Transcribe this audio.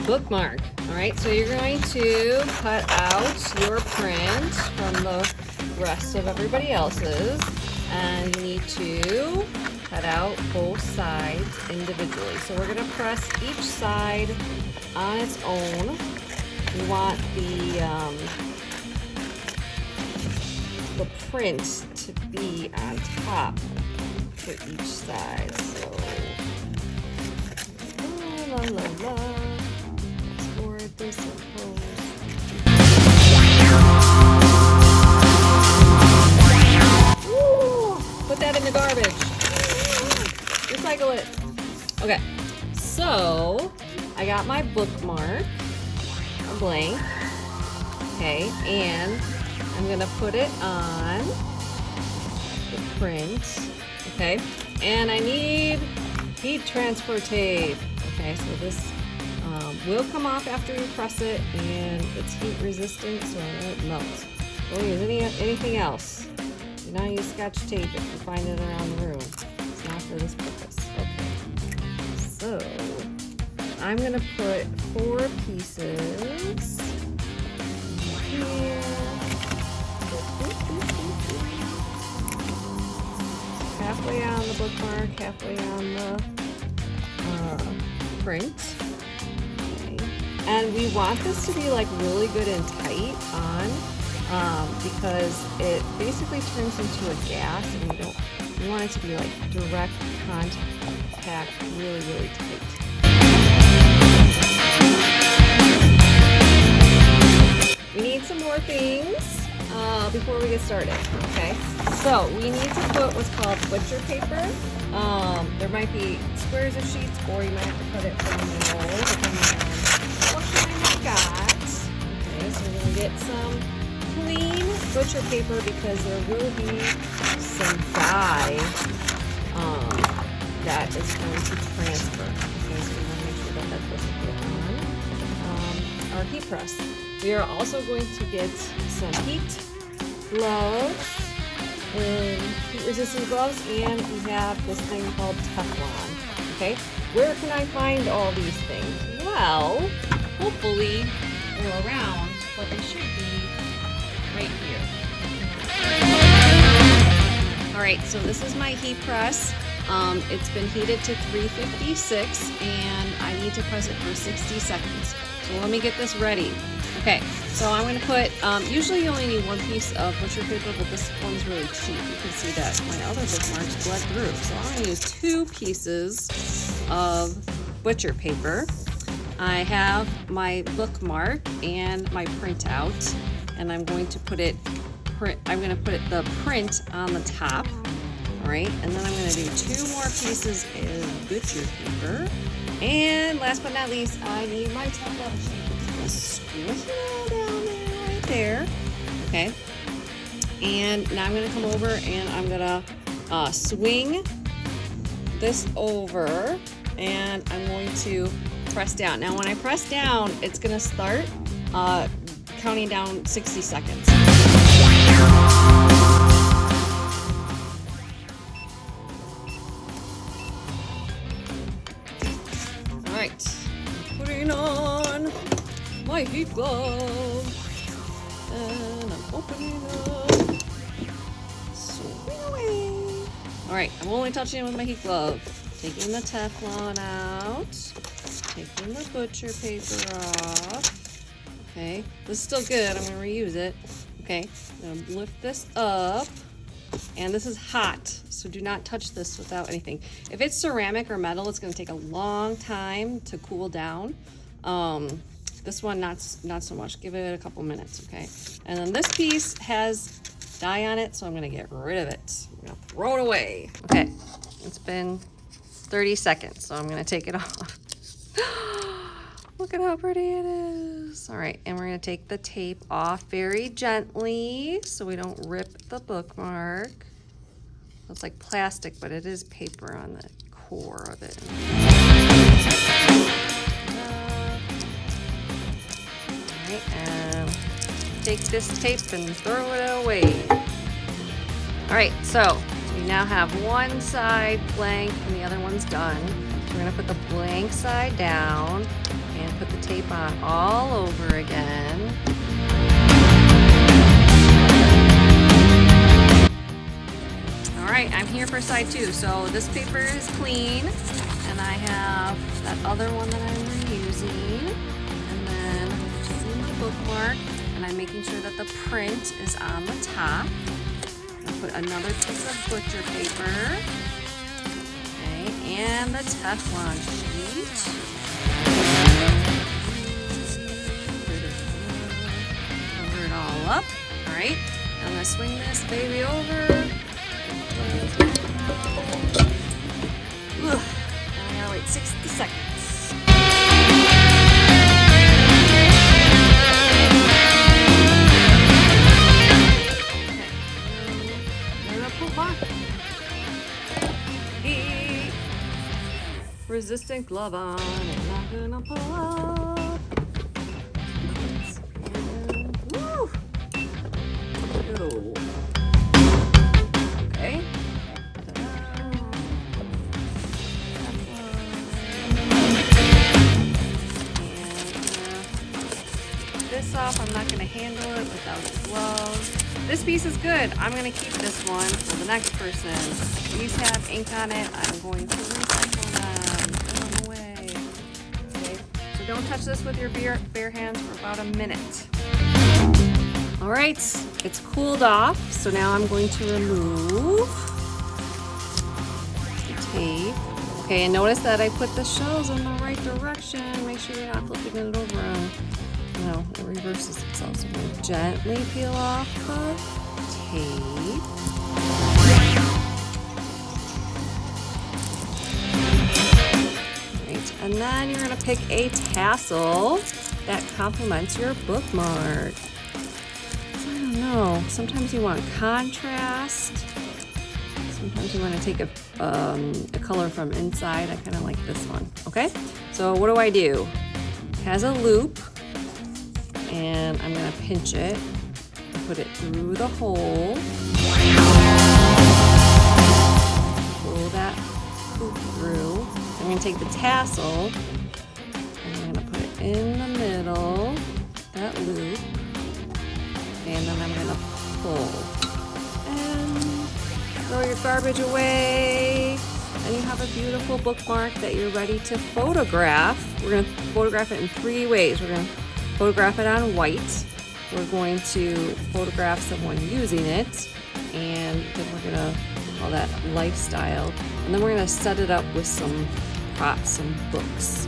bookmark. All right, so you're going to cut out your print from the rest of everybody else's, and you need to cut out both sides individually. So we're going to press each side on its own. We want the print to be on top for each side. So la la la la. Export this and post. Woo! Put that in the garbage. Recycle it. Okay, so I got my bookmark, a blank. Okay, and I'm gonna put it on the print. Okay, and I need heat transfer tape. Okay, so this will come off after you press it, and it's heat resistant, so it won't melt. Don't use anything else. Do not use Scotch tape if you find it around the room. It's not for this purpose. Okay, so I'm gonna put 4 pieces here. Halfway on the bookmark, halfway on the print. Okay. And we want this to be like really good and tight on because it basically turns into a gas, and we want it to be like direct contact, really, really tight. We need some more things before we get started, okay? So we need to put what's called butcher paper. There might be squares of sheets, or you might have to put it from the roll, depending on what kind you've got. Okay, so we're gonna get some clean butcher paper because there will be some dye that is going to transfer. Okay, so we want to make sure that that doesn't get on our heat press. We are also going to get some heat gloves, and heat resistant gloves, and we have this thing called Teflon. Okay, where can I find all these things? Well, hopefully they're around, but they should be right here. All right, so this is my heat press. It's been heated to 356, and I need to press it for 60 seconds. So let me get this ready. Okay, so I'm going to put, usually you only need 1 piece of butcher paper, but this one's really cheap. You can see that my other bookmarks bled through. So I'm going to use 2 pieces of butcher paper. I have my bookmark and my printout, and I'm going to put the print on the top. All right, and then I'm going to do 2 more pieces of butcher paper. And last but not least, I need my Teflon sheet. Squish it all down there, right there. Okay. And now I'm going to come over and I'm going to swing this over, and I'm going to press down. Now when I press down, it's going to start counting down 60 seconds. All right. Putting on my heat glove, and I'm opening up. Swing away. All right, I'm only touching it with my heat glove. Taking the Teflon out, taking the butcher paper off. Okay, this is still good. I'm gonna reuse it. Okay, I'm gonna lift this up, and this is hot, so do not touch this without anything. If it's ceramic or metal, it's gonna take a long time to cool down. This one, not so much. Give it a couple minutes, okay? And then this piece has dye on it, so I'm gonna get rid of it. I'm gonna throw it away. Okay, it's been 30 seconds, so I'm gonna take it off. Look at how pretty it is. All right, and we're gonna take the tape off very gently so we don't rip the bookmark. It's like plastic, but it is paper on the core of it. And take this tape and throw it away. All right, so We now have one side blank and the other one's done. So we're gonna put the blank side down and put the tape on all over again. All right, I'm here for side 2. So this paper is clean and I have that other one that I'm reusing. And then I'm using my bookmark and I'm making sure that the print is on the top. I'll put another piece of butcher paper. Okay, and the Teflon sheet. Cover it all up. All right, I'm gonna swing this baby over. Ugh. I gotta wait 60 seconds. Okay. I'm gonna put my heat resistant glove on and I'm gonna pull up. Woo! Go. Okay. This off. I'm not going to handle it without gloves. This piece is good. I'm going to keep this one for the next person. These have ink on it. I'm going to recycle them. Put them away. Okay. So don't touch this with your bare hands for about a minute. All right. It's cooled off. So now I'm going to remove the tape. Okay, and notice that I put the shells in the right direction. Make sure you're not flipping it over. No, it reverses itself. So I'm going to gently peel off the tape. Right, and then you're going to pick a tassel that complements your bookmark. So I don't know. Sometimes you want contrast. Sometimes you want to take a color from inside. I kind of like this one. Okay, so what do? It has a loop. And I'm going to pinch it and put it through the hole. Pull that hoop through. I'm going to take the tassel and I'm going to put it in the middle, that loop, and then I'm going to pull. And throw your garbage away. And you have a beautiful bookmark that you're ready to photograph. We're going to photograph it in 3 ways. We're going to photograph it on white. We're going to photograph someone using it, and then we're gonna call that lifestyle. And then we're gonna set it up with some props, some books.